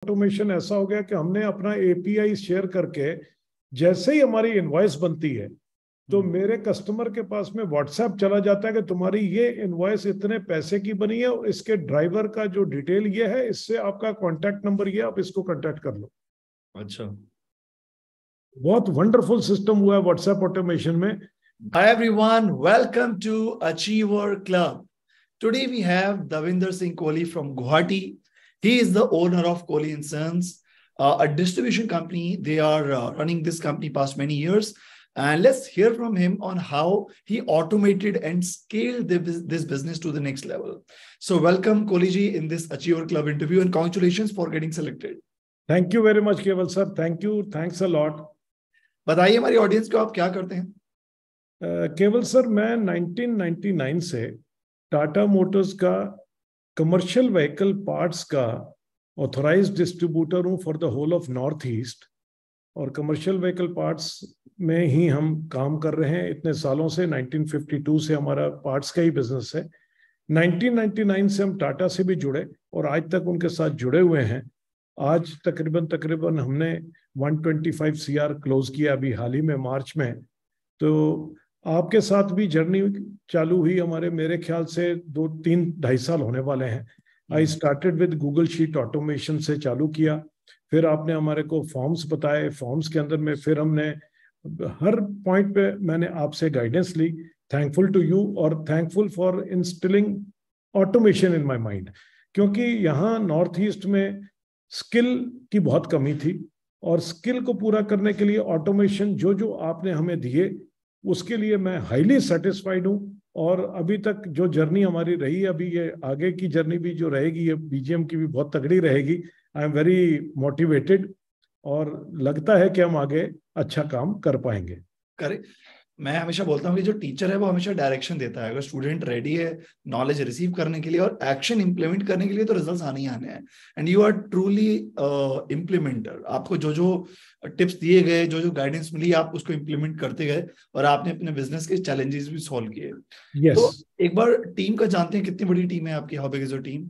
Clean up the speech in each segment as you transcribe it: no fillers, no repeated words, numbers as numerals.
Automation ऐसा हो गया कि हमने अपना एपीआई शेयर करके जैसे ही हमारी इनवॉइस बनती है तो मेरे कस्टमर के पास में व्हाट्सएप चला जाता है कि तुम्हारी ये इनवॉइस इतने पैसे की बनी है, इसके ड्राइवर का जो डिटेल ये है, इससे आपका कॉन्टैक्ट नंबर ये, आप इसको कॉन्टैक्ट कर लो। अच्छा, बहुत वंडरफुल सिस्टम हुआ है व्हाट्सएप ऑटोमेशन में। Hi everyone, welcome to Achiever Club. Today we have Davinder Singh Kohli from Guwahati. He is the owner of Kohli & Sons, a distribution company. They are running this company past many years. And let's hear from him on how he automated and scaled this business to the next level. So welcome Kohli ji in this Achiever Club interview and congratulations for getting selected. Thank you very much केवल sir, thank you, thanks a lot. बताइए हमारी audience को आप क्या करते हैं? केवल sir, मैं 1999 से टाटा मोटर्स का कमर्शियल व्हीकल पार्ट्स का ऑथराइज्ड डिस्ट्रीब्यूटर हूं for the whole of north east, और कमर्शियल व्हीकल पार्ट्स में ही हम काम कर रहे हैं इतने सालों से। 1952 से हमारा पार्ट्स का ही बिजनेस है। 1999 से हम टाटा से भी जुड़े और आज तक उनके साथ जुड़े हुए हैं। आज तकरीबन हमने 125 CR क्लोज किया अभी हाल ही में मार्च में। तो आपके साथ भी जर्नी चालू हुई हमारे, मेरे ख्याल से 2-3-2.5 साल होने वाले हैं। I started with Google sheet automation से चालू किया, फिर आपने हमारे को फॉर्म्स बताए, फॉर्म्स के अंदर में फिर हमने हर पॉइंट पे मैंने आपसे गाइडेंस ली। थैंकफुल टू यू और thankful for instilling automation in my mind, क्योंकि यहाँ नॉर्थ ईस्ट में स्किल की बहुत कमी थी और स्किल को पूरा करने के लिए ऑटोमेशन जो आपने हमें दिए उसके लिए मैं हाईली सेटिस्फाइड हूँ। और अभी तक जो जर्नी हमारी रही, अभी ये आगे की जर्नी भी जो रहेगी, ये बीजीएम की भी बहुत तगड़ी रहेगी। आई एम वेरी मोटिवेटेड और लगता है कि हम आगे अच्छा काम कर पाएंगे। करेक्ट। मैं हमेशा बोलता हूँ कि जो टीचर है वो हमेशा डायरेक्शन देता है। अगर स्टूडेंट रेडी है नॉलेज रिसीव करने के लिए और एक्शन इंप्लीमेंट करने के लिए तो रिजल्ट्स आने ही आने हैं। And you are truly implementer. आपको जो जो टिप्स दिए गए, जो जो गाइडेंस मिली, आप उसको इम्प्लीमेंट करते गए और आपने अपने बिजनेस के चैलेंजेस भी सॉल्व किए। तो एक बार टीम का जानते हैं, कितनी बड़ी टीम है आपकी? How big is your team?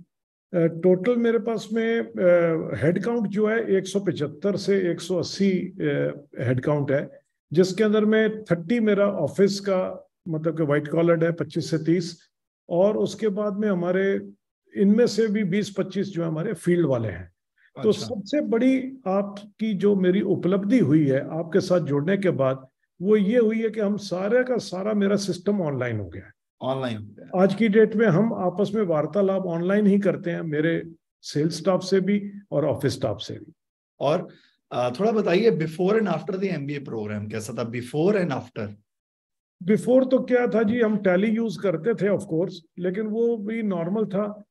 Total मेरे पास में हेड काउंट जो है 175 से 180 हेड काउंट है, जिसके अंदर में 30 मेरा ऑफिस का मतलब कि वाइट कॉलर है, 25 से 30, और उसके बाद में हमारे इनमें से भी 20-25 जो हमारे फील्ड वाले हैं। अच्छा। तो सबसे बड़ी आपकी जो मेरी उपलब्धि हुई है आपके साथ जुड़ने के बाद, वो ये हुई है कि हम सारे का सारा मेरा सिस्टम ऑनलाइन हो गया है। ऑनलाइन आज की डेट में हम आपस में वार्तालाप ऑनलाइन ही करते हैं, मेरे सेल्स स्टाफ से भी और ऑफिस स्टाफ से भी। और थोड़ा बताइए before and after the MBA programme कैसा था? Before and after. बिफोर तो क्या था जी, हम टैली यूज करते थे ऑफ कोर्स, लेकिन वो भी नॉर्मल था।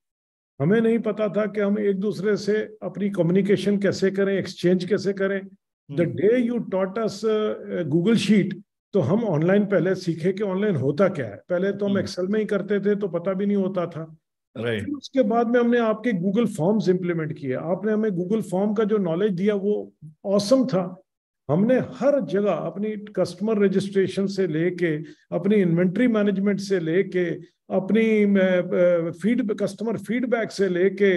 हमें नहीं पता था कि हम एक दूसरे से अपनी कम्युनिकेशन कैसे करें, एक्सचेंज कैसे करें। The day you taught us Google sheet, तो हम ऑनलाइन पहले सीखे कि ऑनलाइन होता क्या है। पहले तो हम एक्सेल में ही करते थे तो पता भी नहीं होता था। राइट। फिर उसके बाद में हमने आपके गूगल फॉर्म्स इंप्लीमेंट किए। आपने हमें गूगल फॉर्म का जो नॉलेज दिया वो ऑसम था। हमने हर जगह अपनी कस्टमर रजिस्ट्रेशन से लेके, अपनी इन्वेंट्री मैनेजमेंट से लेके, अपनी कस्टमर फीडबैक से लेके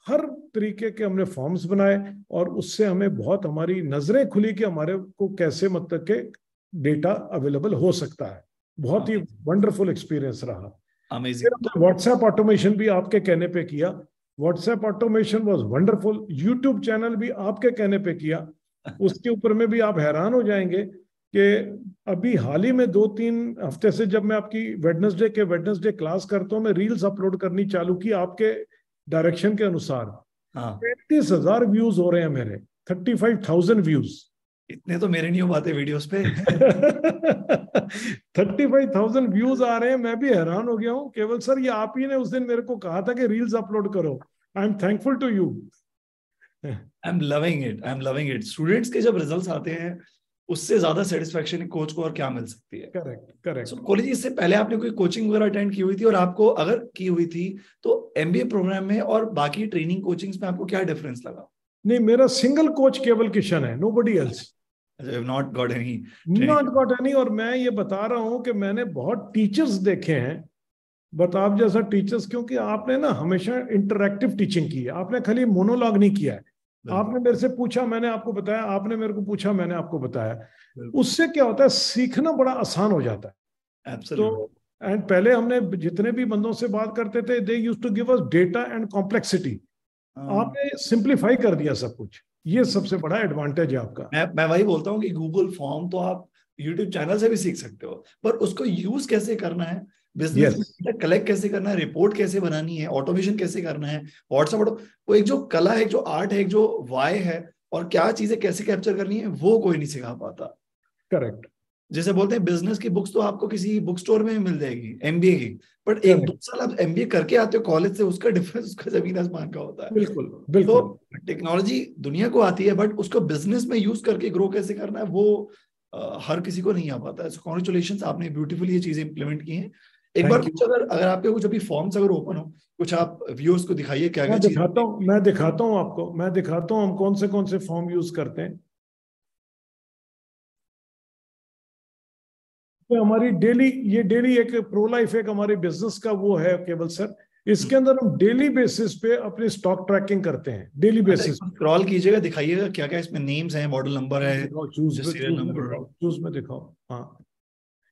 हर तरीके के हमने फॉर्म्स बनाए, और उससे हमें बहुत हमारी नजरें खुली कि हमारे को कैसे मतलब के डेटा अवेलेबल हो सकता है। बहुत ही वंडरफुल एक्सपीरियंस रहा। अमेजिंग। व्हाट्सएप ऑटोमेशन भी आपके कहने पे किया। WhatsApp automation was wonderful. YouTube channel भी आपके कहने पे किया। उसके ऊपर में भी आप हैरान हो जाएंगे कि अभी हाल ही में 2-3 हफ्ते से जब मैं आपकी वेडनेसडे क्लास करता हूँ, मैं रील्स अपलोड करनी चालू की आपके डायरेक्शन के अनुसार। 35,000 व्यूज हो रहे हैं मेरे, 35,000 व्यूज। इतने तो मेरे नहीं हो पाते वीडियोस पे। 35,000 व्यूज आ रहे हैं। मैं भी हैरान हो गया हूँ। केवल सर, ये आप ही ने उस दिन मेरे को कहा था कि रील्स अपलोड करो। I am thankful to you. I am loving it, I am loving it. Students के जब रिजल्ट्स आते हैं उससे ज्यादा सेटिस्फेक्शन कोच को और क्या मिल सकती है? करेक्ट। सो कॉलेज, इससे पहले आपने कोई कोचिंग वगैरह अटेंड की हुई थी? और आपको अगर की हुई थी तो एमबीए प्रोग्राम में और बाकी ट्रेनिंग कोचिंग्स में आपको क्या डिफरेंस लगा? नहीं, मेरा सिंगल कोच केवल किशन है, nobody else. Not got any. और मैं ये बता रहा हूं कि मैंने बहुत टीचर्स देखे हैं, बट आप जैसा टीचर्स, क्योंकि आपने ना हमेशा इंटरैक्टिव टीचिंग की है, आपने खाली मोनोलॉग नहीं किया है। आपने मेरे से पूछा, मैंने आपको बताया, आपने मेरे को पूछा, मैंने आपको बताया। उससे क्या होता है, सीखना बड़ा आसान हो जाता है। तो एंड पहले हमने जितने भी बंदों से बात करते थे, they used to give us data and complexity. आपने सिंप्लीफाई कर दिया सब कुछ, ये सबसे बड़ा एडवांटेज है आपका। मैं वही बोलता हूँ कि गूगल फॉर्म तो आप यूट्यूब चैनल से भी सीख सकते हो, पर उसको यूज कैसे करना है, बिजनेस में कलेक्ट कैसे करना है, रिपोर्ट कैसे बनानी है, ऑटोमेशन कैसे करना है, व्हाट्सएप, वो एक जो कला है, एक जो आर्ट है, एक जो वाई है, और क्या चीजें कैसे कैप्चर करनी है, वो कोई नहीं सिखा पाता। करेक्ट। जैसे बोलते हैं बिजनेस की बुक्स तो आपको किसी बुक स्टोर में मिल जाएगी एमबीए की, बट एक 2 साल आप एमबीए करके आते हो कॉलेज से, उसका डिफरेंस, उसका जमीन आसमान का होता है। बिल्कुल बिल्कुल। तो टेक्नोलॉजी दुनिया को आती है, बट उसको बिजनेस में यूज करके ग्रो कैसे करना है, वो हर किसी को नहीं आ पाता है। सो कांग्रेचुलेशंस, आपने ब्यूटीफुली ये चीजें इंप्लीमेंट की हैं। एक बार कुछ अगर आपके कुछ अभी फॉर्म्स अगर ओपन हो, कुछ आप व्यूअर्स को दिखाइए क्या क्या चीज। मैं दिखाता हूँ आपको, मैं दिखाता हूँ हम कौन से फॉर्म यूज करते हैं। तो हमारी डेली एक प्रो लाइफ एक हमारे बिजनेस का वो है केवल सर, इसके अंदर हम डेली बेसिस पे अपनी स्टॉक ट्रैकिंग करते हैं, डेली बेसिस। स्क्रॉल कीजिएगा, दिखाइएगा क्या क्या इसमें नेम्स हैं, मॉडल नंबर है, सीरियल नंबर। चूज में दिखाओ। हाँ,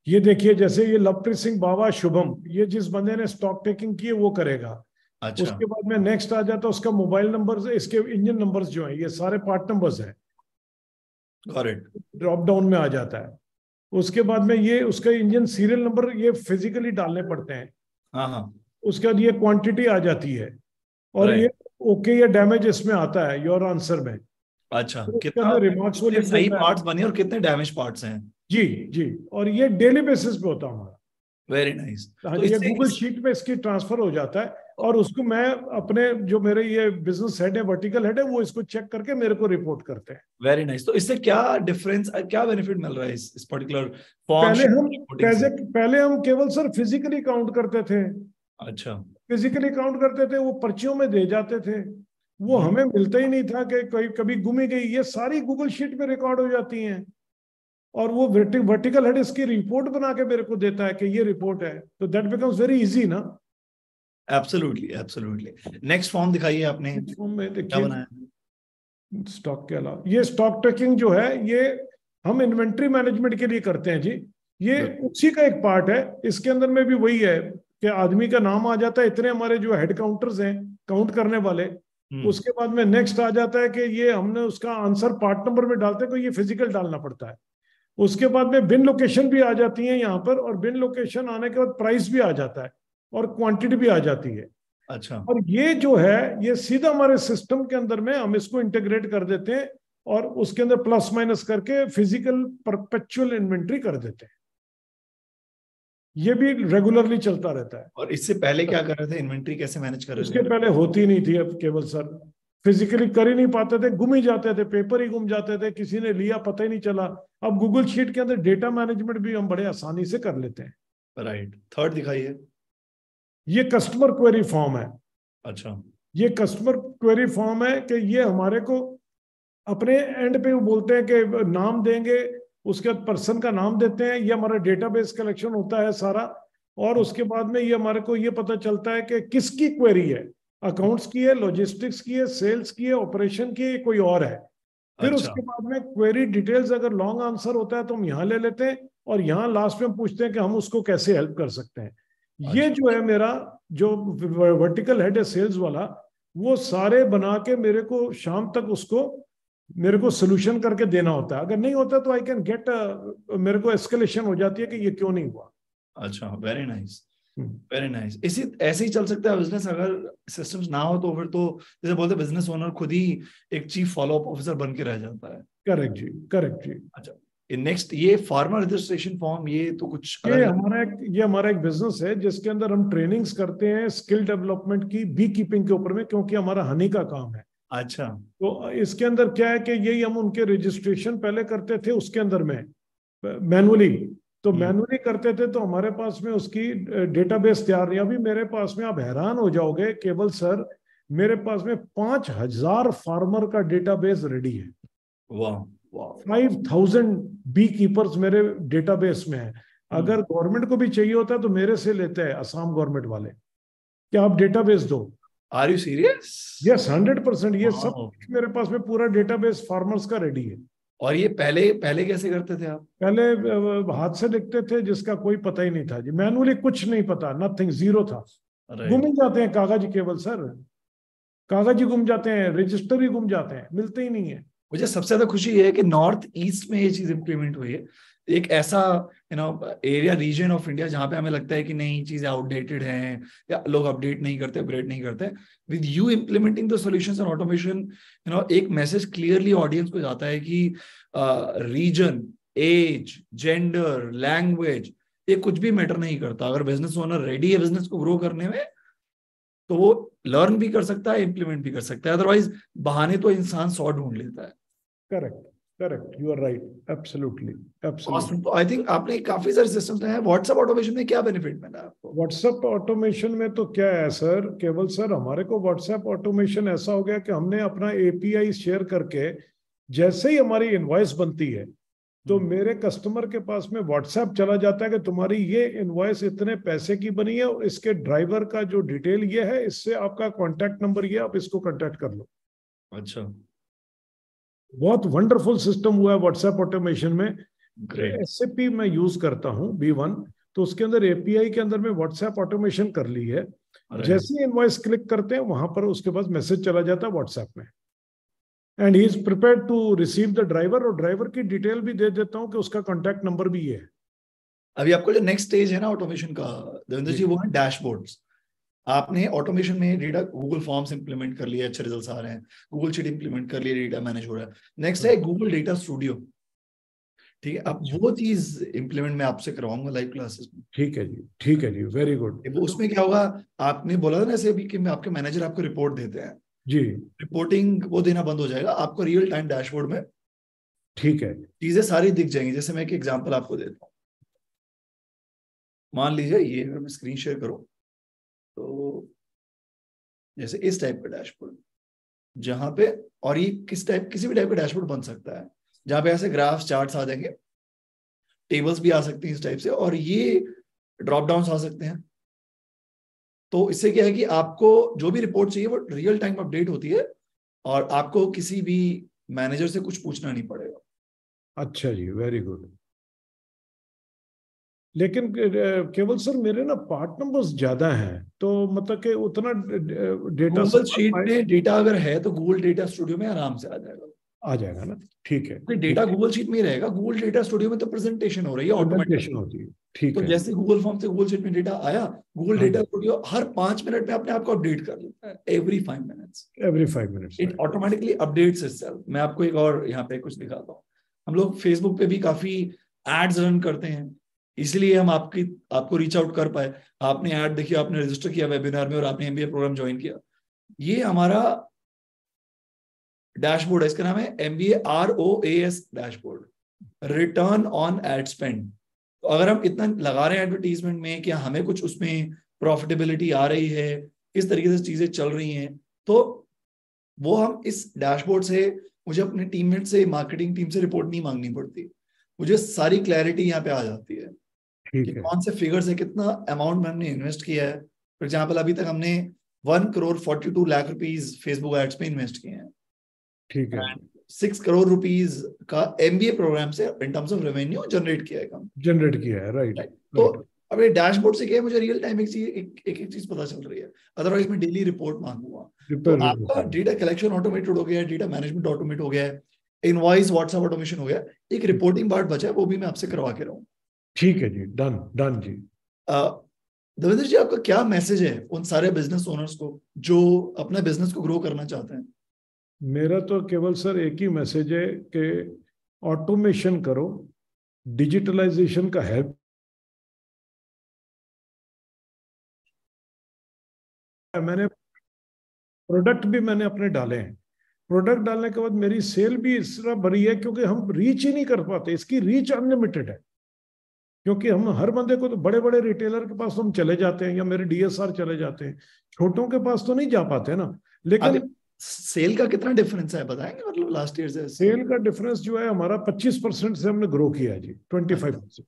ये देखिए, जैसे ये लवप्रीत सिंह बाबा शुभम, ये जिस बंदे ने स्टॉक टेकिंग की है वो करेगा। अच्छा। उसके बाद में नेक्स्ट आ जाता है उसका मोबाइल नंबर, इसके इंजन नंबर्स जो है ये सारे पार्ट नंबर्स हैं, गॉट इट, ड्रॉप डाउन में आ जाता है। उसके बाद में ये उसका इंजन सीरियल नंबर ये फिजिकली डालने पड़ते हैं। हाँ हाँ। उसके बाद ये क्वांटिटी आ जाती है, और ये ओके या डैमेज इसमें आता है योर आंसर में। अच्छा, तो कितना रिमार्क्स वो लिख सही देता है। पार्ट्स बने और कितने डैमेज पार्ट्स हैं। जी जी, और ये डेली बेसिस पे होता है हमारा। Very nice. हाँ, ये गूगल शीट पे इसकी ट्रांसफर हो जाता है, और उसको मैं अपने जो मेरे ये बिजनेस हेड है, वर्टिकल हेड है, वो इसको चेक करके मेरे को रिपोर्ट करते हैं। Very nice. तो इससे क्या डिफरेंस, क्या बेनिफिट मिल रहा है इस पर्टिकुलर फॉर्म? पहले हम केवल सर फिजिकली काउंट करते थे। अच्छा। फिजिकली काउंट करते थे, वो पर्चियों में दे जाते थे, वो हमें मिलता ही नहीं था कि कोई कभी गुम ही गई। ये सारी गूगल शीट पे रिकॉर्ड हो जाती हैं, और वो वर्टिकल हेड इसकी रिपोर्ट बना के मेरे को देता है कि ये रिपोर्ट है। तो दैट बिकम्स वेरी इजी ना। Absolutely absolutely. नेक्स्ट फॉर्म दिखाइए आपने, फॉर्म में क्या बनाया? स्टॉक के अलावा ये स्टॉक ट्रैकिंग जो है, ये हम इन्वेंट्री मैनेजमेंट के लिए करते हैं जी। ये उसी का एक पार्ट है। इसके अंदर में भी वही है कि आदमी का नाम आ जाता है, इतने हमारे जो हेड काउंटर्स हैं काउंट करने वाले। उसके बाद में नेक्स्ट आ जाता है कि ये हमने उसका आंसर पार्ट नंबर में डालते हैं, तो ये फिजिकल डालना पड़ता है। उसके बाद में बिन लोकेशन भी आ जाती है यहाँ पर, और बिन लोकेशन आने के बाद प्राइस भी आ जाता है, और क्वांटिटी भी आ जाती है। अच्छा। और ये जो है, ये सीधा हमारे सिस्टम के अंदर में हम इसको इंटीग्रेट कर देते हैं, और उसके अंदर प्लस माइनस करके फिजिकल परपेचुअल इन्वेंट्री कर देते हैं। ये भी रेगुलरली चलता रहता है। और इससे पहले क्या कर रहे थे, इन्वेंट्री कैसे मैनेज कर रहे थे? इसके पहले होती नहीं थी। अब केवल सर फिजिकली कर ही नहीं पाते थे, गुम ही जाते थे, पेपर ही गुम जाते थे, किसी ने लिया पता ही नहीं चला। अब गूगल शीट के अंदर डेटा मैनेजमेंट भी हम बड़े आसानी से कर लेते हैं। राइट। थर्ड दिखाइए। ये कस्टमर क्वेरी फॉर्म है। अच्छा। ये कस्टमर क्वेरी फॉर्म है कि ये हमारे को अपने एंड पे वो बोलते हैं कि नाम देंगे, उसके बाद पर्सन का नाम देते हैं, ये हमारा डेटाबेस कलेक्शन होता है सारा। और उसके बाद में ये हमारे को ये पता चलता है कि किसकी क्वेरी है, अकाउंट्स की है, लॉजिस्टिक्स की है, सेल्स की है, ऑपरेशन की है, कोई और है। फिर उसके बाद में क्वेरी डिटेल्स, अगर लॉन्ग आंसर होता है तो हम यहाँ ले लेते हैं, और यहाँ लास्ट में हम पूछते हैं कि हम उसको कैसे हेल्प कर सकते हैं। ये जो है मेरा जो वर्टिकल हेड है सेल्स वाला, वो सारे बना के मेरे को शाम तक उसको मेरे को सोल्यूशन करके देना होता है। अगर नहीं होता तो आई कैन गेट, मेरे को एस्केलेशन हो जाती है कि ये क्यों नहीं हुआ। अच्छा, वेरी नाइस, वेरी नाइस। इसी ऐसे ही चल सकता है बिजनेस, अगर सिस्टम्स ना हो तो फिर तो जैसे बोलते बिजनेस ओनर खुद ही एक चीफ फॉलो अप ऑफिसर बन के रह जाता है। करेक्ट जी, करेक्ट जी। अच्छा, नेक्स्ट ये फार्मर रजिस्ट्रेशन फॉर्म, ये तो कुछ ये हमारा एक बिजनेस है जिसके अंदर हम ट्रेनिंग्स करते हैं स्किल डेवलपमेंट की, बी कीपिंग के ऊपर में, क्योंकि हमारा हनी का काम है। अच्छा। तो इसके अंदर क्या है कि यही हम उनके रजिस्ट्रेशन पहले करते थे उसके अंदर में मैनुअली। तो मैनुअली करते थे, तो हमारे पास में उसकी डेटाबेस तैयार नहीं। अभी मेरे पास में, आप हैरान हो जाओगे केवल सर, मेरे पास में 5000 फार्मर का डेटाबेस रेडी है। वाह, 5000 बी कीपर्स मेरे डेटाबेस में है। अगर गवर्नमेंट को भी चाहिए होता है तो मेरे से लेते हैं, असम गवर्नमेंट वाले, क्या आप डेटाबेस दो। Are you serious? यस, 100%। ये सब मेरे पास में पूरा डेटाबेस फार्मर्स का रेडी है। और ये पहले पहले कैसे करते थे आप? पहले हाथ से लिखते थे, जिसका कोई पता ही नहीं था जी। मैनुअली कुछ नहीं पता, नथिंग, जीरो था। गुम ही जाते हैं कागज केवल सर, कागज ही गुम जाते हैं, रजिस्टर ही गुम जाते हैं, मिलते ही नहीं है। मुझे सबसे ज्यादा खुशी है कि नॉर्थ ईस्ट में ये चीज इंप्लीमेंट हुई है। एक ऐसा एरिया, रीजन ऑफ इंडिया जहां पे हमें लगता है कि नहीं, चीजें आउटडेटेड हैं या लोग अपडेट नहीं करते, अपग्रेड नहीं करते। With you implementing the solutions and automation, एक मैसेज क्लियरली ऑडियंस को जाता है कि रीजन, एज, जेंडर, लैंग्वेज, ये कुछ भी मैटर नहीं करता। अगर बिजनेस ओनर रेडी है बिजनेस को ग्रो करने में, तो वो लर्न भी कर सकता है, इंप्लीमेंट भी कर सकता है। अदरवाइज बहाने तो इंसान 100 ढूंढ लेता है। Correct, correct, you are right, absolutely, absolutely. तो आई थिंक आपने काफी सारे सिस्टम्स हैं। व्हाट्सएप ऑटोमेशन में क्या बेनिफिट मिला आपको? व्हाट्सएप ऑटोमेशन में तो क्या है सर, केवल सर हमारे को व्हाट्सएप ऑटोमेशन ऐसा हो गया कि हमने अपना एपीआई शेयर करके, जैसे ही हमारी इनवॉइस बनती है तो मेरे कस्टमर के पास में व्हाट्सएप चला जाता है कि तुम्हारी ये इनवॉइस इतने पैसे की बनी है, और इसके ड्राइवर का जो डिटेल ये है, इससे आपका कॉन्टैक्ट नंबर ये, आप इसको कॉन्टैक्ट कर लो। अच्छा, बहुत वंडरफुल सिस्टम हुआ है व्हाट्सएप ऑटोमेशन में। ग्रेट। एसएपी मैं यूज करता हूँ B1, तो उसके अंदर एपीआई के अंदर में व्हाट्सएप ऑटोमेशन कर ली है। जैसे इनवॉइस क्लिक करते हैं वहां पर उसके पास मैसेज चला जाता है व्हाट्सएप में, and he is prepared to receive the driver, और ड्राइवर की डिटेल भी दे देता हूं कि उसका कॉन्टैक्ट नंबर भी ये है। अभी आपको जो नेक्स्ट स्टेज है ना ऑटोमेशन का देवेंद्र जी, वो है डैशबोर्ड्स। आपने ऑटोमेशन में डेटा गूगल फॉर्म्स इंप्लीमेंट कर लिए, अच्छे रिजल्ट्स आ रहे हैं। गूगल शीट इंप्लीमेंट कर लिए, डेटा मैनेज हो रहा है। नेक्स्ट है गूगल डेटा स्टूडियो। ठीक है, अब वो चीज इंप्लीमेंट मैं आपसे करवाऊंगा लाइव क्लासेस में। ठीक है जी, ठीक है जी, वेरी गुड। उसमें क्या होगा, आपने बोला था ना ऐसे अभी कि मैं आपके मैनेजर आपको रिपोर्ट देते हैं जी, रिपोर्टिंग वो देना बंद हो जाएगा। आपको रियल टाइम डैशबोर्ड में ठीक है, चीजें सारी दिख जाएंगी। जैसे मैं एक एग्जांपल आपको देता हूँ। मान लीजिए ये अगर मैं स्क्रीन शेयर करूं, तो जैसे इस टाइप का डैशबोर्ड जहां पे, और ये किसी भी टाइप का डैशबोर्ड बन सकता है, जहां पे ऐसे ग्राफ्स, चार्ट्स आ जाएंगे, टेबल्स भी आ सकती हैं इस टाइप से, और ये ड्रॉप डाउन आ सकते हैं। तो इससे क्या है कि आपको जो भी रिपोर्ट चाहिए वो रियल टाइम अपडेट होती है, और आपको किसी भी मैनेजर से कुछ पूछना नहीं पड़ेगा। अच्छा जी, वेरी गुड। लेकिन केवल सर मेरे ना पार्ट नंबर्स ज्यादा हैं, तो मतलब कि उतना डेटा गूगल शीट में डेटा अगर है तो गूगल डेटा स्टूडियो में आराम से आ जाएगा। आ जाएगा ना? ठीक है, तो डेटा गूगल शीट में ही रहेगा। गूगल डेटा स्टूडियो में तो प्रेजेंटेशन हो रही है ऑटोमेटिक होती है। ठीक तो है, जैसे गूगल फॉर्म से गूगल शीट में डेटा आया, गूगल हाँ, डेटा स्टूडियो हर 5 मिनट में अपने आप को अपडेट कर लेता है। Every 5 minutes every 5 minutes it automatically updates itself. मैं आपको एक और यहाँ पे कुछ दिखाता हूँ। हम लोग फेसबुक पे भी काफी एड्स रन करते हैं, इसलिए हम आपको रीच आउट कर पाए। आपने ऐड देखी, आपने रजिस्टर किया वेबिनार में, और आपने एमबीए प्रोग्राम ज्वाइन किया। ये हमारा डैशबोर्ड है, इसका नाम है MBA ROAS dashboard, return on ad spend. तो अगर हम इतना लगा रहे हैं एडवर्टीजमेंट में कि हमें कुछ उसमें प्रॉफिटेबिलिटी आ रही है, किस तरीके से चीजें चल रही हैं, तो वो हम इस डैशबोर्ड से, मुझे अपने टीममेट से, मार्केटिंग टीम से रिपोर्ट नहीं मांगनी पड़ती। मुझे सारी क्लैरिटी यहाँ पे आ जाती है कि कौन से फिगर्स है, कितना अमाउंट हमने इन्वेस्ट किया है। फॉर एग्जाम्पल अभी तक हमने 1,42,00,000 रुपीज फेसबुक एड्स पे इन्वेस्ट किए हैं। ठीक है, 6 करोड़ रुपीज का एमबीए प्रोग्राम से in terms of revenue generate किया है। जनरेट किया है, राइट। तो अब ये डैशबोर्ड से क्या है, मुझे रियल टाइम एक चीज पता चल रही है। अदरवाइज मैं डेली रिपोर्ट मांगूंगा। तो आपका डेटा कलेक्शन ऑटोमेटेड हो गया है, डेटा मैनेजमेंट ऑटोमेट हो गया है, इनवॉइस व्हाट्सएप ऑटोमेशन हो गया, एक रिपोर्टिंग पार्ट बचा है, वो भी मैं आपसे करवा के रहूं। ठीक है जी, डन डन जी। देवेंद्र जी, आपका क्या मैसेज है उन सारे बिजनेस ओनर्स को जो अपना बिजनेस को ग्रो करना चाहते हैं? मेरा तो केवल सर एक ही मैसेज है कि ऑटोमेशन करो, डिजिटलाइजेशन का हेल्प। मैंने प्रोडक्ट भी मैंने अपने डाले हैं। प्रोडक्ट डालने के बाद मेरी सेल भी इस तरह बढ़ी है क्योंकि हम रीच ही नहीं कर पाते। इसकी रीच अनलिमिटेड है, क्योंकि हम हर बंदे को, तो बड़े बड़े रिटेलर के पास तो हम चले जाते हैं, या मेरे डीएसआर चले जाते हैं, छोटों के पास तो नहीं जा पाते ना। लेकिन सेल का कितना डिफरेंस है बताएंगे? मतलब लास्ट ईयर से सेल का डिफरेंस जो है हमारा 25% से हमने ग्रो किया जी, 25%।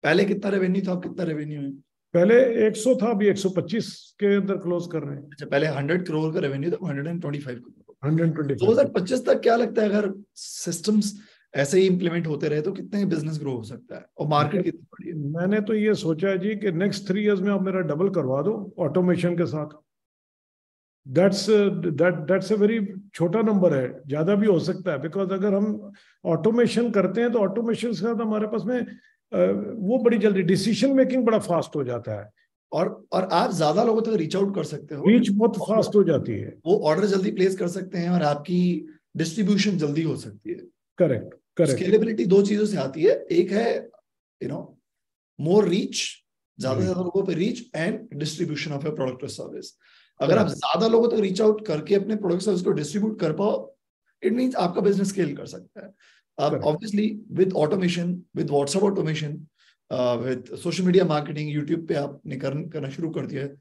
पहले कितना रेवेन्यू था, कितना रेवेन्यू है? पहले 100 था, अभी 125 के अंदर क्लोज कर रहे हैं। अच्छा, पहले 100 करोड़ का रेवेन्यू था, 125 करोड़। 125। 2025 तक क्या लगता है, अगर सिस्टम्स ऐसे ही इंप्लीमेंट होते रहे तो कितने बिजनेस ग्रो हो सकता है और मार्केट कितनी बड़ी है? मैंने तो ये सोचा है जी कि नेक्स्ट 3 इयर्स में आप मेरा डबल करवा दो ऑटोमेशन के साथ। दैट्स अ वेरी छोटा नंबर है, ज्यादा भी हो सकता है, बिकॉज अगर हम ऑटोमेशन करते हैं तो ऑटोमेशन के साथ हमारे पास में वो बड़ी जल्दी डिसीजन मेकिंग बड़ा फास्ट हो जाता है, और आप ज्यादा लोगों तक रीच आउट कर सकते हो, रीच बहुत फास्ट हो जाती है। वो ऑर्डर जल्दी प्लेस कर सकते हैं और आपकी डिस्ट्रीब्यूशन जल्दी हो सकती है। Correct correct. स्केलेबिलिटी दो चीजों से आती है, एक है मोर रीच, ज्यादा से ज्यादा लोगों पे reach, and distribution of A product और सर्विस। अगर आप ज्यादा लोगों तक रीच आउट करके अपने प्रोडक्ट सर्विस को डिस्ट्रीब्यूट कर पाओ, इट मींस आपका बिजनेस स्केल कर सकता है। अब obviously with automation, with WhatsApp automation, with social media marketing, YouTube पे आपने करना शुरू कर दिया है।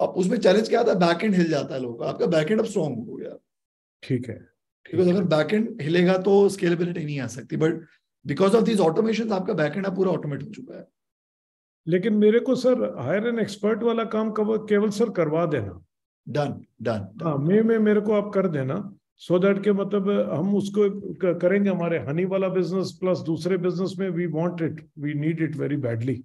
अब उसमें चैलेंज क्या आता है, बैकएंड हिल जाता है लोगों का, आपका बैकएंड अब स्ट्रॉन्ग हो गया। ठीक है, बिकॉज अगर बैकएंड हिलेगा तो स्केलेबिलिटी नहीं आ सकती, but because of these automation आपका बैकएंड अब पूरा ऑटोमेट हो चुका है। लेकिन मेरे को सर हायर एन एक्सपर्ट वाला काम केवल सर करवा देना। Done done. हाँ, मई में मेरे को आप कर देना, सो दैट के मतलब हम उसको करेंगे, हमारे हनी वाला बिजनेस प्लस दूसरे बिजनेस में we want it, we need it very badly.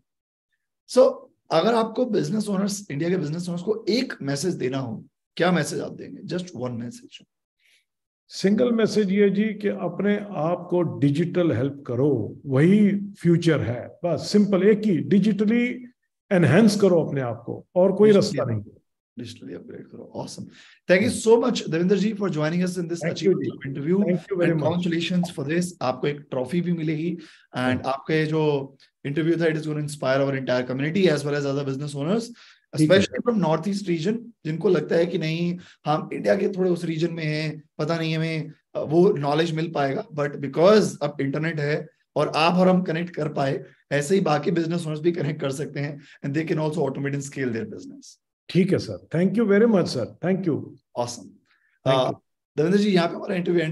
So अगर आपको बिजनेस ओनर्स, इंडिया के बिजनेस ओनर्स को एक मैसेज देना हो, क्या मैसेज आप देंगे? Just one message. Single message ये जी कि अपने आप को डिजिटल हेल्प करो, वही फ्यूचर है। बस सिंपल, एक ही, डिजिटली एनहेंस करो अपने आप को, और कोई रास्ता नहीं। Digitally upgrade karo. Awesome. Thank you so much, Devinder ji, for joining us in this Achieve Club interview. Thank you very and much. Congratulations for this. आपको एक ट्रॉफी भी मिलेगी, and आपका ये जो इंटरव्यू था, it is going to inspire our entire community as well as other business owners, especially from North East region, जिनको लगता है कि नहीं हम इंडिया के थोड़े उस रीजन में हैं, पता नहीं हमें वो नॉलेज मिल पाएगा, बट बिकॉज अब इंटरनेट है और आप और हम कनेक्ट कर पाए, ऐसे ही बाकी बिजनेस ओनर्स भी कनेक्ट कर सकते हैं, and they can also automate and scale their business. ठीक है sir, thank you very much sir, thank you. Awesome. Devendra ji, यहाँ पे हमारा इंटरव्यू एंड